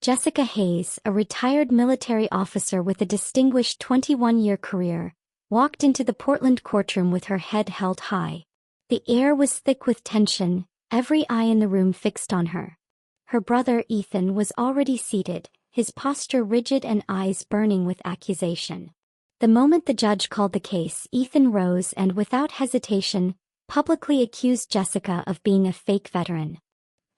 Jessica Hayes, a retired military officer with a distinguished 21-year career, walked into the Portland courtroom with her head held high. The air was thick with tension, every eye in the room fixed on her. Her brother Ethan was already seated, his posture rigid and eyes burning with accusation. The moment the judge called the case, Ethan rose and, without hesitation, publicly accused Jessica of being a fake veteran.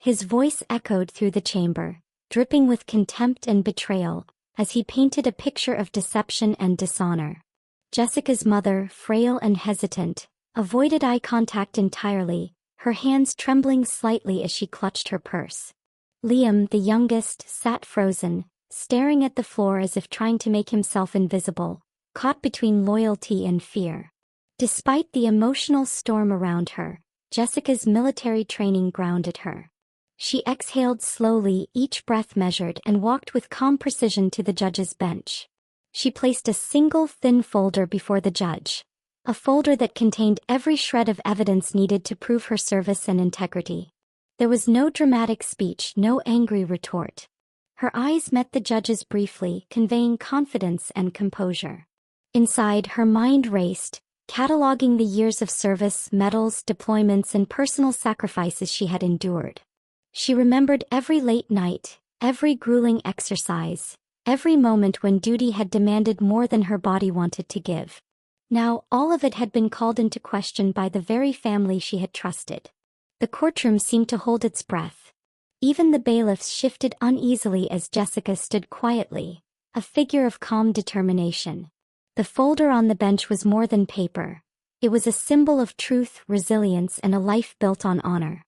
His voice echoed through the chamber, dripping with contempt and betrayal, as he painted a picture of deception and dishonor. Jessica's mother, frail and hesitant, avoided eye contact entirely, her hands trembling slightly as she clutched her purse. Liam, the youngest, sat frozen, staring at the floor as if trying to make himself invisible, caught between loyalty and fear. Despite the emotional storm around her, Jessica's military training grounded her. She exhaled slowly, each breath measured, and walked with calm precision to the judge's bench. She placed a single thin folder before the judge, a folder that contained every shred of evidence needed to prove her service and integrity. There was no dramatic speech, no angry retort. Her eyes met the judge's briefly, conveying confidence and composure. Inside, her mind raced, cataloging the years of service, medals, deployments, and personal sacrifices she had endured. She remembered every late night, every grueling exercise, every moment when duty had demanded more than her body wanted to give. Now, all of it had been called into question by the very family she had trusted. The courtroom seemed to hold its breath. Even the bailiffs shifted uneasily as Jessica stood quietly, a figure of calm determination. The folder on the bench was more than paper. It was a symbol of truth, resilience, and a life built on honor.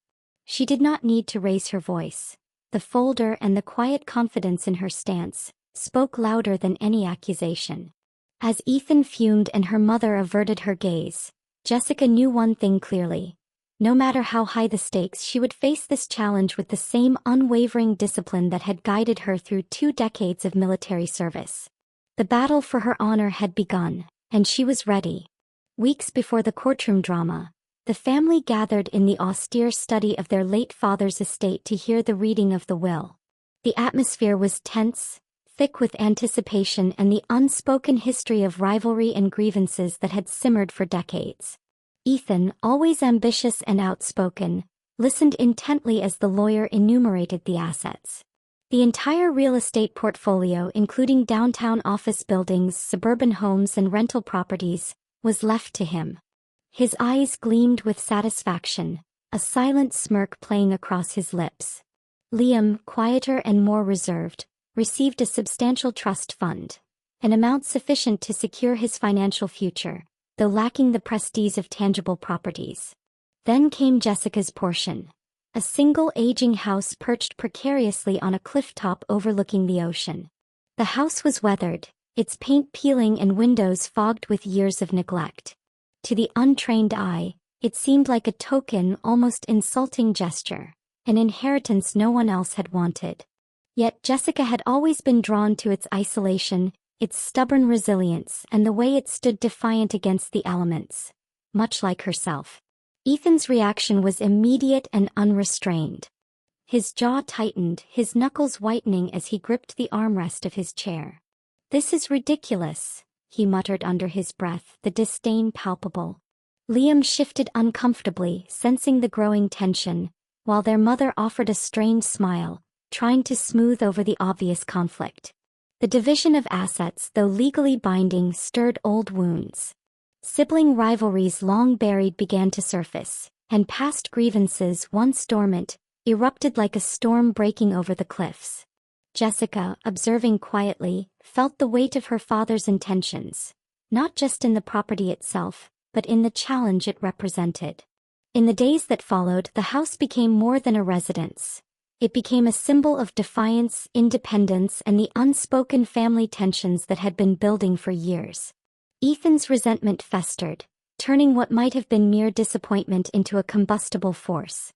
She did not need to raise her voice. The folder and the quiet confidence in her stance spoke louder than any accusation. As Ethan fumed and her mother averted her gaze, Jessica knew one thing clearly. No matter how high the stakes, she would face this challenge with the same unwavering discipline that had guided her through 2 decades of military service. The battle for her honor had begun, and she was ready. Weeks before the courtroom drama, the family gathered in the austere study of their late father's estate to hear the reading of the will. The atmosphere was tense, thick with anticipation and the unspoken history of rivalry and grievances that had simmered for decades. Ethan, always ambitious and outspoken, listened intently as the lawyer enumerated the assets. The entire real estate portfolio, including downtown office buildings, suburban homes, and rental properties, was left to him. His eyes gleamed with satisfaction, a silent smirk playing across his lips. Liam, quieter and more reserved, received a substantial trust fund, an amount sufficient to secure his financial future, though lacking the prestige of tangible properties. Then came Jessica's portion, a single aging house perched precariously on a cliff top overlooking the ocean. The house was weathered, its paint peeling and windows fogged with years of neglect. To the untrained eye, it seemed like a token, almost insulting gesture, an inheritance no one else had wanted. Yet Jessica had always been drawn to its isolation, its stubborn resilience, and the way it stood defiant against the elements, much like herself. Ethan's reaction was immediate and unrestrained. His jaw tightened, his knuckles whitening as he gripped the armrest of his chair. "This is ridiculous," he muttered under his breath, the disdain palpable. Liam shifted uncomfortably, sensing the growing tension, while their mother offered a strained smile, trying to smooth over the obvious conflict. The division of assets, though legally binding, stirred old wounds. Sibling rivalries long buried began to surface, and past grievances, once dormant, erupted like a storm breaking over the cliffs. Jessica, observing quietly, felt the weight of her father's intentions, not just in the property itself, but in the challenge it represented. In the days that followed, the house became more than a residence. It became a symbol of defiance, independence, and the unspoken family tensions that had been building for years. Ethan's resentment festered, turning what might have been mere disappointment into a combustible force.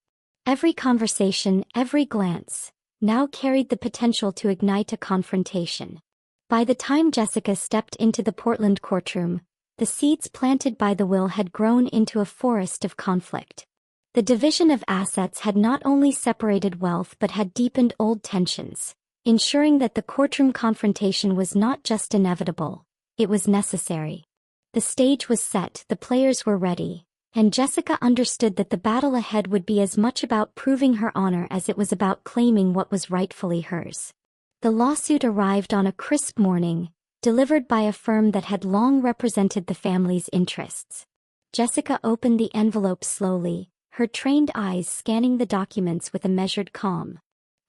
Every conversation, every glance, now carried the potential to ignite a confrontation. By the time Jessica stepped into the Portland courtroom, the seeds planted by the will had grown into a forest of conflict. The division of assets had not only separated wealth but had deepened old tensions, ensuring that the courtroom confrontation was not just inevitable, it was necessary. The stage was set, the players were ready, and Jessica understood that the battle ahead would be as much about proving her honor as it was about claiming what was rightfully hers. The lawsuit arrived on a crisp morning, delivered by a firm that had long represented the family's interests. Jessica opened the envelope slowly, her trained eyes scanning the documents with a measured calm.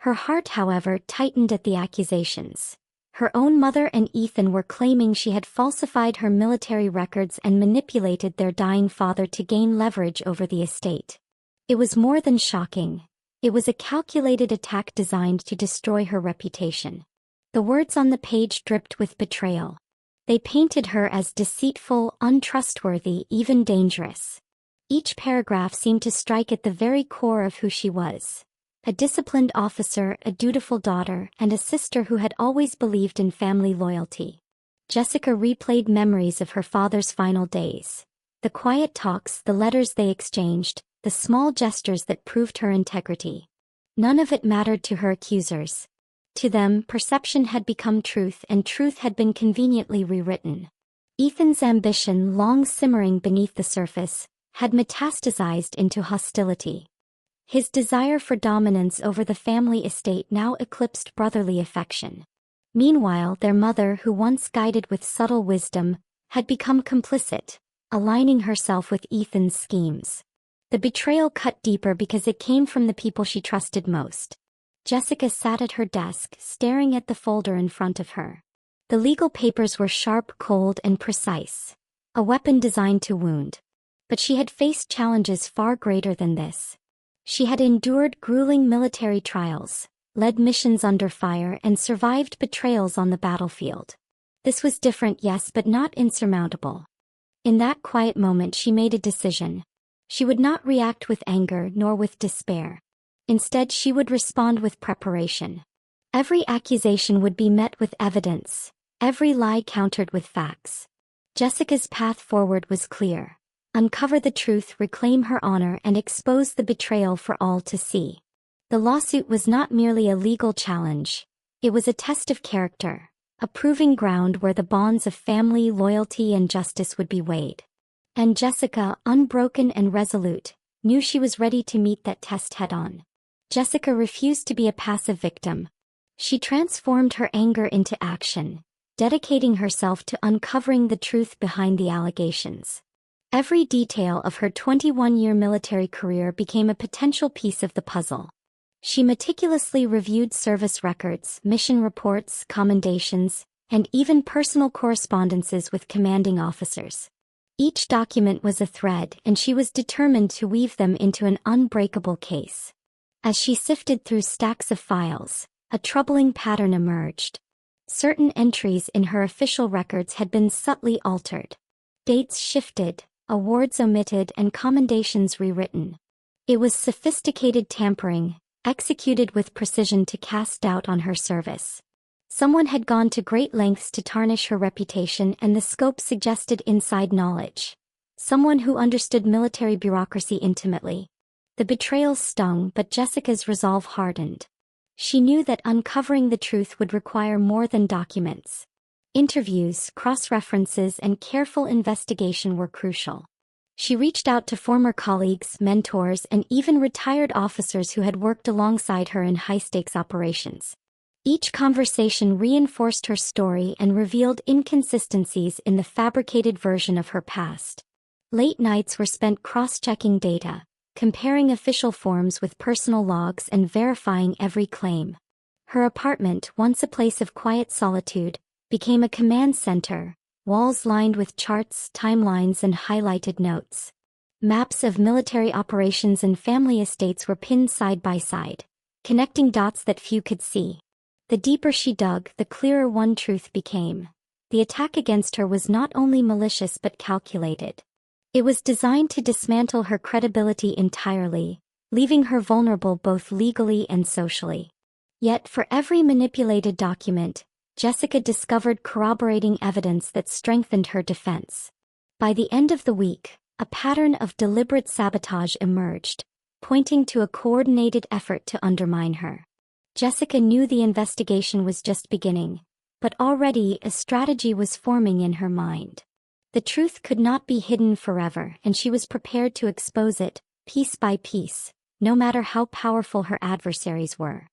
Her heart, however, tightened at the accusations. Her own mother and Ethan were claiming she had falsified her military records and manipulated their dying father to gain leverage over the estate. It was more than shocking. It was a calculated attack designed to destroy her reputation. The words on the page dripped with betrayal. They painted her as deceitful, untrustworthy, even dangerous. Each paragraph seemed to strike at the very core of who she was. A disciplined officer, a dutiful daughter, and a sister who had always believed in family loyalty. Jessica replayed memories of her father's final days. The quiet talks, the letters they exchanged, the small gestures that proved her integrity. None of it mattered to her accusers. To them, perception had become truth, and truth had been conveniently rewritten. Ethan's ambition, long simmering beneath the surface, had metastasized into hostility. His desire for dominance over the family estate now eclipsed brotherly affection. Meanwhile, their mother, who once guided with subtle wisdom, had become complicit, aligning herself with Ethan's schemes. The betrayal cut deeper because it came from the people she trusted most. Jessica sat at her desk, staring at the folder in front of her. The legal papers were sharp, cold, and precise. A weapon designed to wound. But she had faced challenges far greater than this. She had endured grueling military trials, led missions under fire, and survived betrayals on the battlefield. This was different, yes, but not insurmountable. In that quiet moment she made a decision. She would not react with anger nor with despair. Instead, she would respond with preparation. Every accusation would be met with evidence, every lie countered with facts. Jessica's path forward was clear. Uncover the truth, reclaim her honor, and expose the betrayal for all to see. The lawsuit was not merely a legal challenge. It was a test of character, a proving ground where the bonds of family, loyalty, and justice would be weighed. And Jessica, unbroken and resolute, knew she was ready to meet that test head-on. Jessica refused to be a passive victim. She transformed her anger into action, dedicating herself to uncovering the truth behind the allegations. Every detail of her 21-year military career became a potential piece of the puzzle. She meticulously reviewed service records, mission reports, commendations, and even personal correspondences with commanding officers. Each document was a thread, and she was determined to weave them into an unbreakable case. As she sifted through stacks of files, a troubling pattern emerged. Certain entries in her official records had been subtly altered. Dates shifted, awards omitted, and commendations rewritten. It was sophisticated tampering, executed with precision to cast doubt on her service. Someone had gone to great lengths to tarnish her reputation, and the scope suggested inside knowledge. Someone who understood military bureaucracy intimately. The betrayal stung, but Jessica's resolve hardened. She knew that uncovering the truth would require more than documents. Interviews, cross-references, and careful investigation were crucial. She reached out to former colleagues, mentors, and even retired officers who had worked alongside her in high-stakes operations. Each conversation reinforced her story and revealed inconsistencies in the fabricated version of her past. Late nights were spent cross-checking data, comparing official forms with personal logs, and verifying every claim. Her apartment, once a place of quiet solitude, became a command center, walls lined with charts, timelines, and highlighted notes. Maps of military operations and family estates were pinned side by side, connecting dots that few could see. The deeper she dug, the clearer one truth became. The attack against her was not only malicious but calculated. It was designed to dismantle her credibility entirely, leaving her vulnerable both legally and socially. Yet for every manipulated document, Jessica discovered corroborating evidence that strengthened her defense. By the end of the week, a pattern of deliberate sabotage emerged, pointing to a coordinated effort to undermine her. Jessica knew the investigation was just beginning, but already a strategy was forming in her mind. The truth could not be hidden forever, and she was prepared to expose it, piece by piece, no matter how powerful her adversaries were.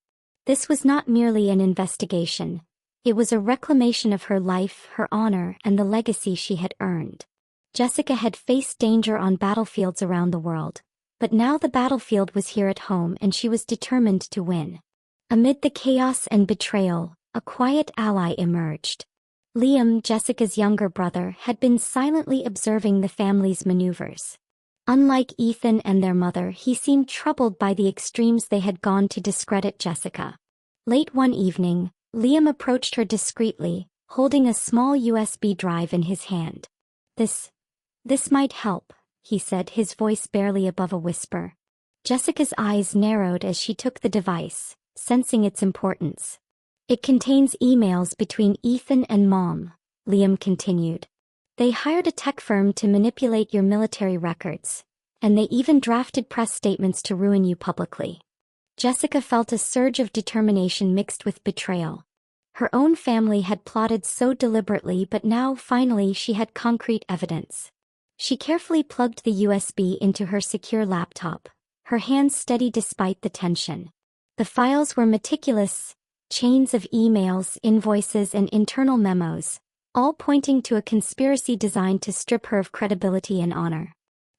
This was not merely an investigation. It was a reclamation of her life, her honor, and the legacy she had earned. Jessica had faced danger on battlefields around the world, but now the battlefield was here at home and she was determined to win. Amid the chaos and betrayal, a quiet ally emerged. Liam, Jessica's younger brother, had been silently observing the family's maneuvers. Unlike Ethan and their mother, he seemed troubled by the extremes they had gone to discredit Jessica. Late one evening, Liam approached her discreetly, holding a small USB drive in his hand. This might help, he said, his voice barely above a whisper. Jessica's eyes narrowed as she took the device, sensing its importance. It contains emails between Ethan and Mom, Liam continued. They hired a tech firm to manipulate your military records, and they even drafted press statements to ruin you publicly. Jessica felt a surge of determination mixed with betrayal. Her own family had plotted so deliberately, but now finally she had concrete evidence. She carefully plugged the USB into her secure laptop, her hands steady despite the tension. The files were meticulous, chains of emails, invoices, and internal memos, all pointing to a conspiracy designed to strip her of credibility and honor.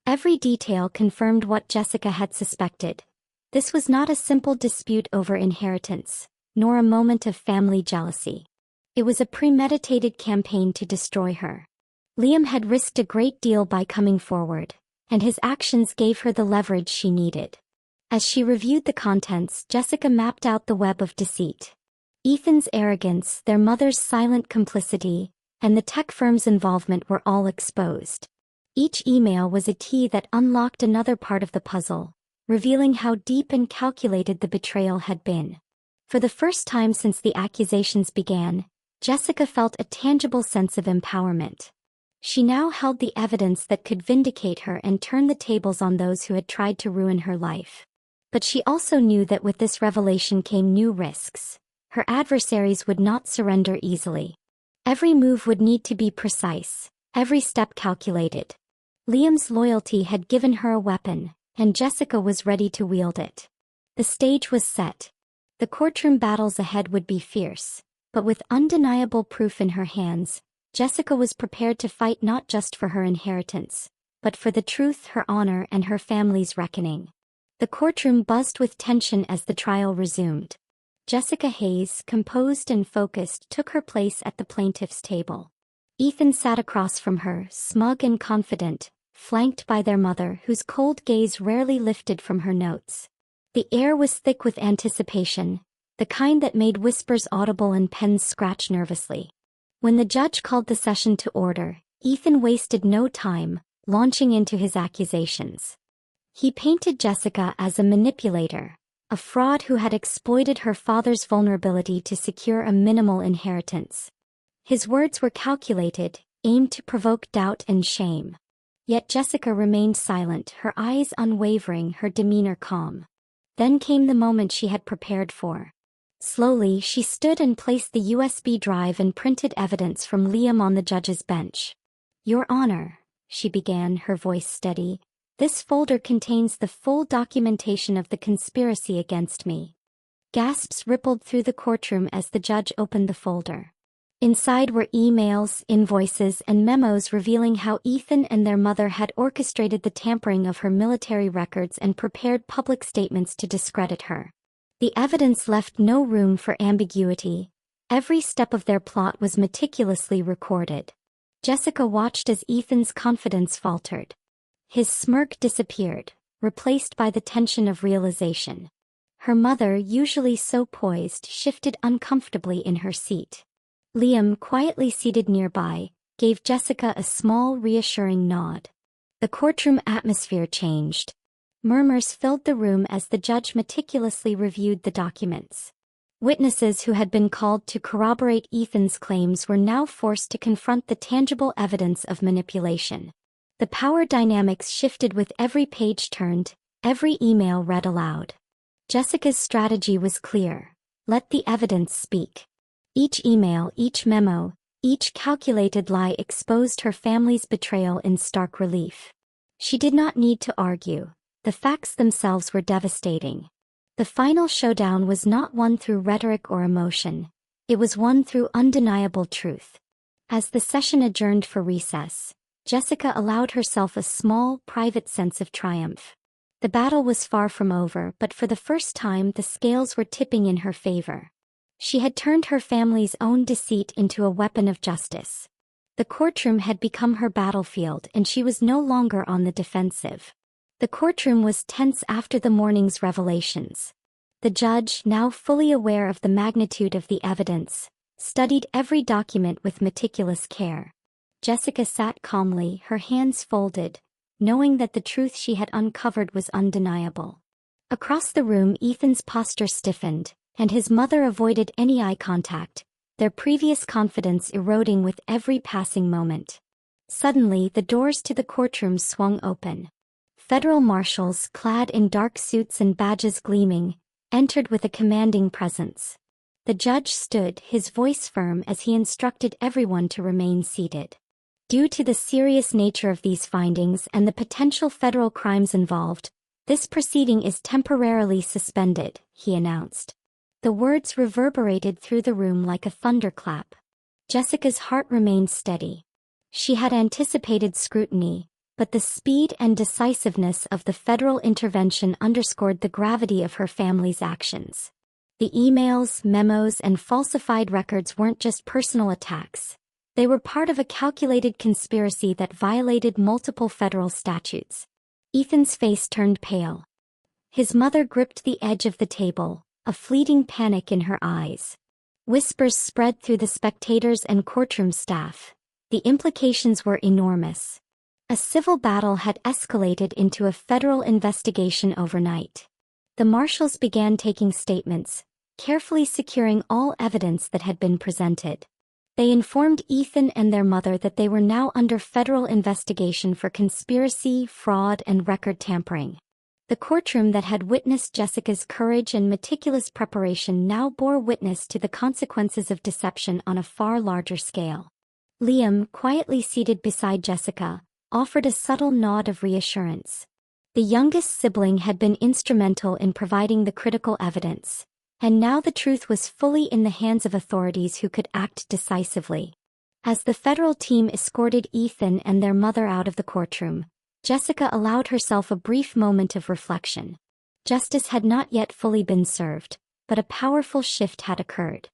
Every detail confirmed what Jessica had suspected. This was not a simple dispute over inheritance, nor a moment of family jealousy. It was a premeditated campaign to destroy her. Liam had risked a great deal by coming forward, and his actions gave her the leverage she needed. As she reviewed the contents, Jessica mapped out the web of deceit. Ethan's arrogance, their mother's silent complicity, and the tech firm's involvement were all exposed. Each email was a key that unlocked another part of the puzzle, revealing how deep and calculated the betrayal had been. For the first time since the accusations began, Jessica felt a tangible sense of empowerment. She now held the evidence that could vindicate her and turn the tables on those who had tried to ruin her life. But she also knew that with this revelation came new risks. Her adversaries would not surrender easily. Every move would need to be precise, every step calculated. Liam's loyalty had given her a weapon, and Jessica was ready to wield it. The stage was set. The courtroom battles ahead would be fierce, but with undeniable proof in her hands, Jessica was prepared to fight not just for her inheritance, but for the truth, her honor, and her family's reckoning. The courtroom buzzed with tension as the trial resumed. Jessica Hayes, composed and focused, took her place at the plaintiff's table. Ethan sat across from her, smug and confident, flanked by their mother, whose cold gaze rarely lifted from her notes. The air was thick with anticipation, the kind that made whispers audible and pens scratch nervously. When the judge called the session to order, Ethan wasted no time, launching into his accusations. He painted Jessica as a manipulator, a fraud who had exploited her father's vulnerability to secure a minimal inheritance. His words were calculated, aimed to provoke doubt and shame. Yet Jessica remained silent, her eyes unwavering, her demeanor calm. Then came the moment she had prepared for. Slowly, she stood and placed the USB drive and printed evidence from Liam on the judge's bench. "Your Honor," she began, her voice steady, "this folder contains the full documentation of the conspiracy against me." Gasps rippled through the courtroom as the judge opened the folder. Inside were emails, invoices, and memos revealing how Ethan and their mother had orchestrated the tampering of her military records and prepared public statements to discredit her. The evidence left no room for ambiguity. Every step of their plot was meticulously recorded. Jessica watched as Ethan's confidence faltered. His smirk disappeared, replaced by the tension of realization. Her mother, usually so poised, shifted uncomfortably in her seat. Liam, quietly seated nearby, gave Jessica a small, reassuring nod. The courtroom atmosphere changed. Murmurs filled the room as the judge meticulously reviewed the documents. Witnesses who had been called to corroborate Ethan's claims were now forced to confront the tangible evidence of manipulation. The power dynamics shifted with every page turned, every email read aloud. Jessica's strategy was clear. Let the evidence speak. Each email, each memo, each calculated lie exposed her family's betrayal in stark relief. She did not need to argue. The facts themselves were devastating. The final showdown was not won through rhetoric or emotion. It was won through undeniable truth. As the session adjourned for recess, Jessica allowed herself a small, private sense of triumph. The battle was far from over, but for the first time the scales were tipping in her favor. She had turned her family's own deceit into a weapon of justice. The courtroom had become her battlefield, and she was no longer on the defensive. The courtroom was tense after the morning's revelations. The judge, now fully aware of the magnitude of the evidence, studied every document with meticulous care. Jessica sat calmly, her hands folded, knowing that the truth she had uncovered was undeniable. Across the room, Ethan's posture stiffened, and his mother avoided any eye contact, their previous confidence eroding with every passing moment. Suddenly, the doors to the courtroom swung open. Federal marshals, clad in dark suits and badges gleaming, entered with a commanding presence. The judge stood, his voice firm as he instructed everyone to remain seated. Due to the serious nature of these findings and the potential federal crimes involved, this proceeding is temporarily suspended, he announced. The words reverberated through the room like a thunderclap. Jessica's heart remained steady. She had anticipated scrutiny, but the speed and decisiveness of the federal intervention underscored the gravity of her family's actions. The emails, memos, and falsified records weren't just personal attacks. They were part of a calculated conspiracy that violated multiple federal statutes. Ethan's face turned pale. His mother gripped the edge of the table, a fleeting panic in her eyes. Whispers spread through the spectators and courtroom staff. The implications were enormous. A civil battle had escalated into a federal investigation overnight. The marshals began taking statements, carefully securing all evidence that had been presented. They informed Ethan and their mother that they were now under federal investigation for conspiracy, fraud, and record tampering. The courtroom that had witnessed Jessica's courage and meticulous preparation now bore witness to the consequences of deception on a far larger scale. Liam, quietly seated beside Jessica, offered a subtle nod of reassurance. The youngest sibling had been instrumental in providing the critical evidence, and now the truth was fully in the hands of authorities who could act decisively. As the federal team escorted Ethan and their mother out of the courtroom, Jessica allowed herself a brief moment of reflection. Justice had not yet fully been served, but a powerful shift had occurred.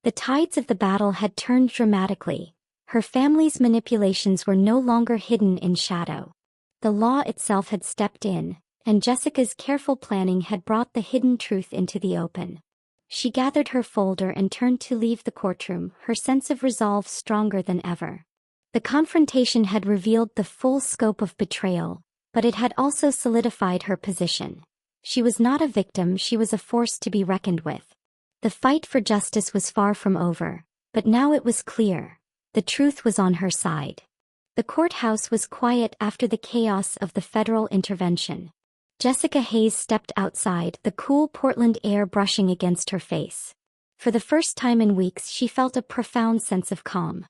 The tides of the battle had turned dramatically. Her family's manipulations were no longer hidden in shadow. The law itself had stepped in, and Jessica's careful planning had brought the hidden truth into the open. She gathered her folder and turned to leave the courtroom, her sense of resolve stronger than ever. The confrontation had revealed the full scope of betrayal, but it had also solidified her position. She was not a victim, she was a force to be reckoned with. The fight for justice was far from over, but now it was clear. The truth was on her side. The courthouse was quiet after the chaos of the federal intervention. Jessica Hayes stepped outside, the cool Portland air brushing against her face. For the first time in weeks she felt a profound sense of calm.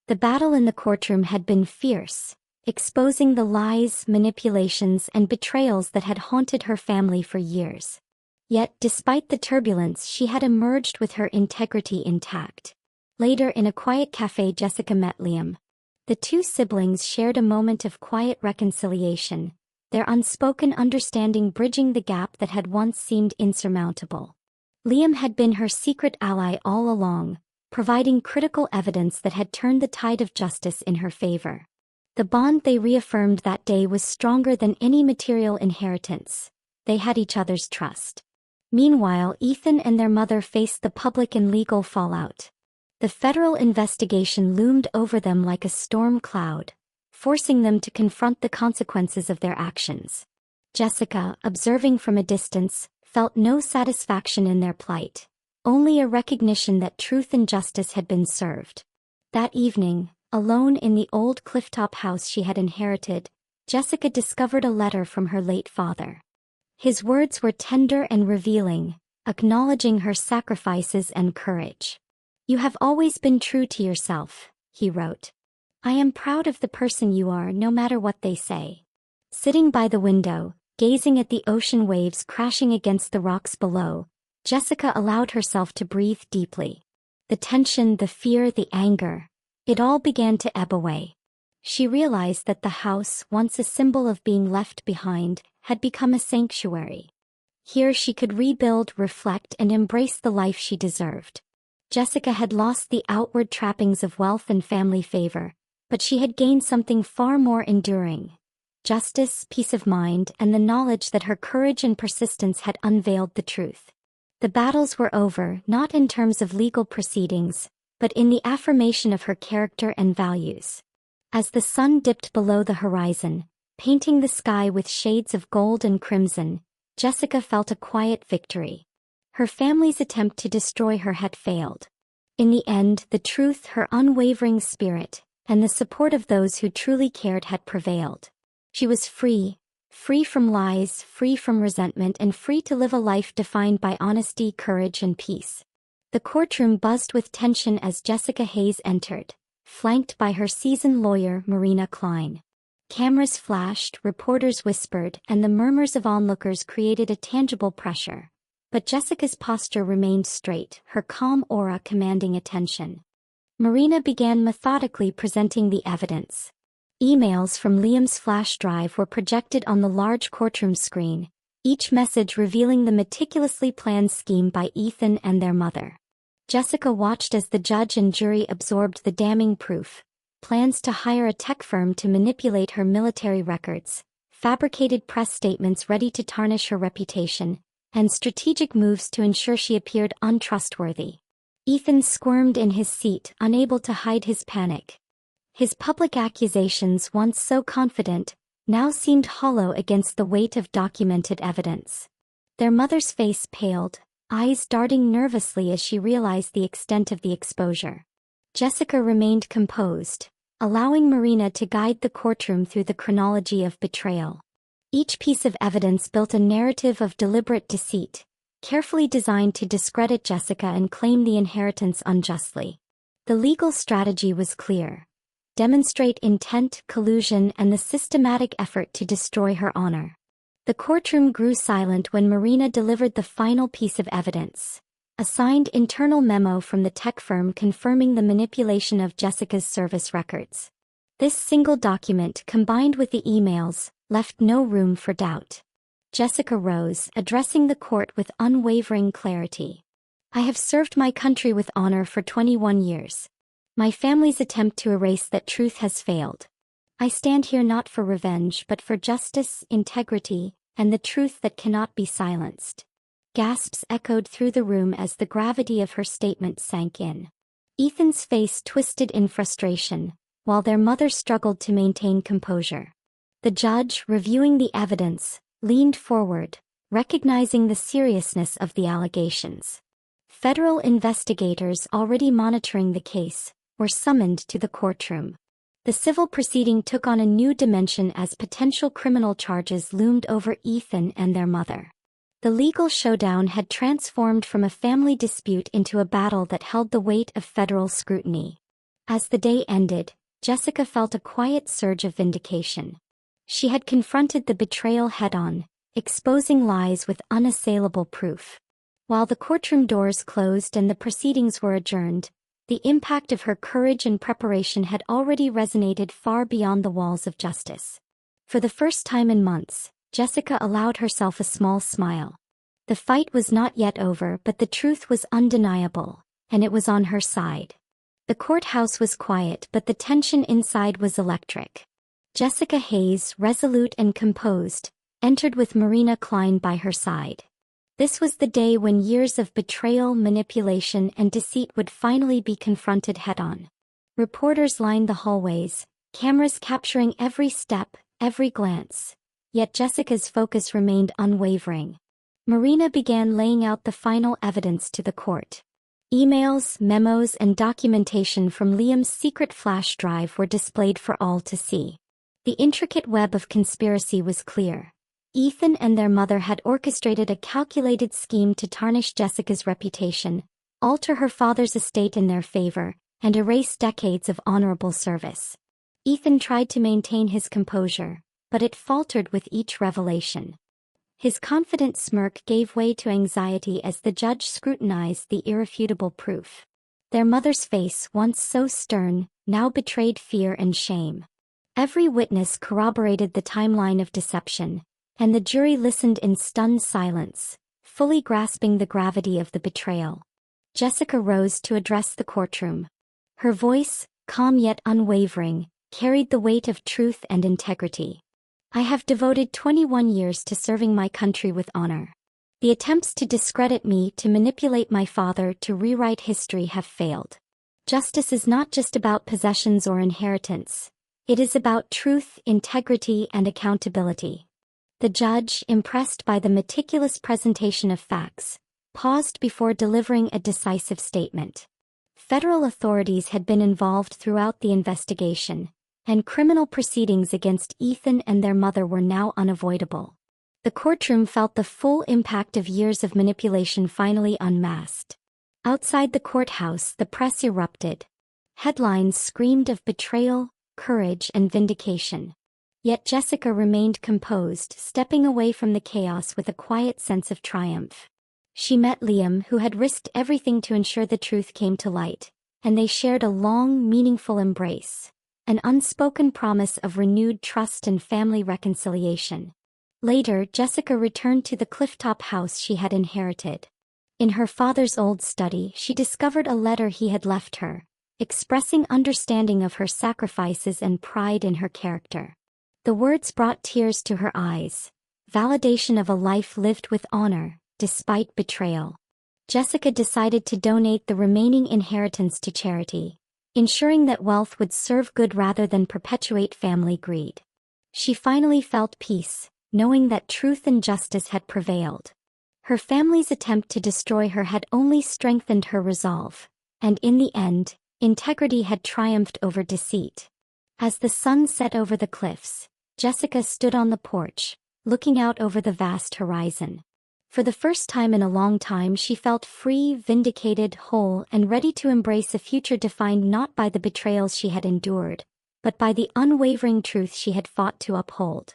The battle in the courtroom had been fierce, exposing the lies, manipulations, and betrayals that had haunted her family for years. Yet, despite the turbulence, she had emerged with her integrity intact. Later in a quiet cafe, Jessica met Liam. The two siblings shared a moment of quiet reconciliation, their unspoken understanding bridging the gap that had once seemed insurmountable. Liam had been her secret ally all along, providing critical evidence that had turned the tide of justice in her favor. The bond they reaffirmed that day was stronger than any material inheritance. They had each other's trust. Meanwhile, Ethan and their mother faced the public and legal fallout. The federal investigation loomed over them like a storm cloud, forcing them to confront the consequences of their actions. Jessica, observing from a distance, felt no satisfaction in their plight, only a recognition that truth and justice had been served. That evening, alone in the old clifftop house she had inherited, Jessica discovered a letter from her late father. His words were tender and revealing, acknowledging her sacrifices and courage. "You have always been true to yourself," he wrote. "I am proud of the person you are no matter what they say." Sitting by the window, gazing at the ocean waves crashing against the rocks below, Jessica allowed herself to breathe deeply. The tension, the fear, the anger, it all began to ebb away. She realized that the house, once a symbol of being left behind, had become a sanctuary. Here she could rebuild, reflect, and embrace the life she deserved. Jessica had lost the outward trappings of wealth and family favor, but she had gained something far more enduring: justice, peace of mind, and the knowledge that her courage and persistence had unveiled the truth. The battles were over, not in terms of legal proceedings, but in the affirmation of her character and values. As the sun dipped below the horizon, painting the sky with shades of gold and crimson, Jessica felt a quiet victory. Her family's attempt to destroy her had failed. In the end, the truth, her unwavering spirit, and the support of those who truly cared had prevailed. She was free, free from lies, free from resentment, and free to live a life defined by honesty, courage, and peace. The courtroom buzzed with tension as Jessica Hayes entered, flanked by her seasoned lawyer, Marina Klein. Cameras flashed, reporters whispered, and the murmurs of onlookers created a tangible pressure. But Jessica's posture remained straight, her calm aura commanding attention. Marina began methodically presenting the evidence. Emails from Liam's flash drive were projected on the large courtroom screen, each message revealing the meticulously planned scheme by Ethan and their mother. Jessica watched as the judge and jury absorbed the damning proof: plans to hire a tech firm to manipulate her military records, fabricated press statements ready to tarnish her reputation, and strategic moves to ensure she appeared untrustworthy. Ethan squirmed in his seat, unable to hide his panic. His public accusations, once so confident, now seemed hollow against the weight of documented evidence. Their mother's face paled, eyes darting nervously as she realized the extent of the exposure. Jessica remained composed, allowing Marina to guide the courtroom through the chronology of betrayal. Each piece of evidence built a narrative of deliberate deceit, carefully designed to discredit Jessica and claim the inheritance unjustly. The legal strategy was clear: demonstrate intent, collusion, and the systematic effort to destroy her honor. The courtroom grew silent when Marina delivered the final piece of evidence: a signed internal memo from the tech firm confirming the manipulation of Jessica's service records. This single document, combined with the emails, left no room for doubt. Jessica rose, addressing the court with unwavering clarity. "I have served my country with honor for 21 years. My family's attempt to erase that truth has failed. I stand here not for revenge but for justice, integrity, and the truth that cannot be silenced." Gasps echoed through the room as the gravity of her statement sank in. Ethan's face twisted in frustration, while their mother struggled to maintain composure. The judge, reviewing the evidence, leaned forward, recognizing the seriousness of the allegations. Federal investigators already monitoring the case were summoned to the courtroom. The civil proceeding took on a new dimension as potential criminal charges loomed over Ethan and their mother. The legal showdown had transformed from a family dispute into a battle that held the weight of federal scrutiny. As the day ended, Jessica felt a quiet surge of vindication. She had confronted the betrayal head-on, exposing lies with unassailable proof. While the courtroom doors closed and the proceedings were adjourned, the impact of her courage and preparation had already resonated far beyond the walls of justice. For the first time in months, Jessica allowed herself a small smile. The fight was not yet over, but the truth was undeniable, and it was on her side. The courthouse was quiet, but the tension inside was electric. Jessica Hayes, resolute and composed, entered with Marina Klein by her side. This was the day when years of betrayal, manipulation, and deceit would finally be confronted head-on. Reporters lined the hallways, cameras capturing every step, every glance. Yet Jessica's focus remained unwavering. Marina began laying out the final evidence to the court. Emails, memos, and documentation from Liam's secret flash drive were displayed for all to see. The intricate web of conspiracy was clear. Ethan and their mother had orchestrated a calculated scheme to tarnish Jessica's reputation, alter her father's estate in their favor, and erase decades of honorable service. Ethan tried to maintain his composure, but it faltered with each revelation. His confident smirk gave way to anxiety as the judge scrutinized the irrefutable proof. Their mother's face, once so stern, now betrayed fear and shame. Every witness corroborated the timeline of deception, and the jury listened in stunned silence, fully grasping the gravity of the betrayal. Jessica rose to address the courtroom. Her voice, calm yet unwavering, carried the weight of truth and integrity. I have devoted 21 years to serving my country with honor. The attempts to discredit me, to manipulate my father, to rewrite history have failed. Justice is not just about possessions or inheritance. It is about truth, integrity, and accountability. The judge, impressed by the meticulous presentation of facts, paused before delivering a decisive statement. Federal authorities had been involved throughout the investigation, and criminal proceedings against Ethan and their mother were now unavoidable. The courtroom felt the full impact of years of manipulation finally unmasked. Outside the courthouse, the press erupted. Headlines screamed of betrayal, courage, and vindication. Yet Jessica remained composed, stepping away from the chaos with a quiet sense of triumph. She met Liam, who had risked everything to ensure the truth came to light, and they shared a long, meaningful embrace, an unspoken promise of renewed trust and family reconciliation. Later, Jessica returned to the clifftop house she had inherited. In her father's old study, she discovered a letter he had left her, expressing understanding of her sacrifices and pride in her character. The words brought tears to her eyes, validation of a life lived with honor, despite betrayal. Jessica decided to donate the remaining inheritance to charity, ensuring that wealth would serve good rather than perpetuate family greed. She finally felt peace, knowing that truth and justice had prevailed. Her family's attempt to destroy her had only strengthened her resolve, and in the end, integrity had triumphed over deceit. As the sun set over the cliffs, Jessica stood on the porch, looking out over the vast horizon. For the first time in a long time, she felt free, vindicated, whole, and ready to embrace a future defined not by the betrayals she had endured, but by the unwavering truth she had fought to uphold.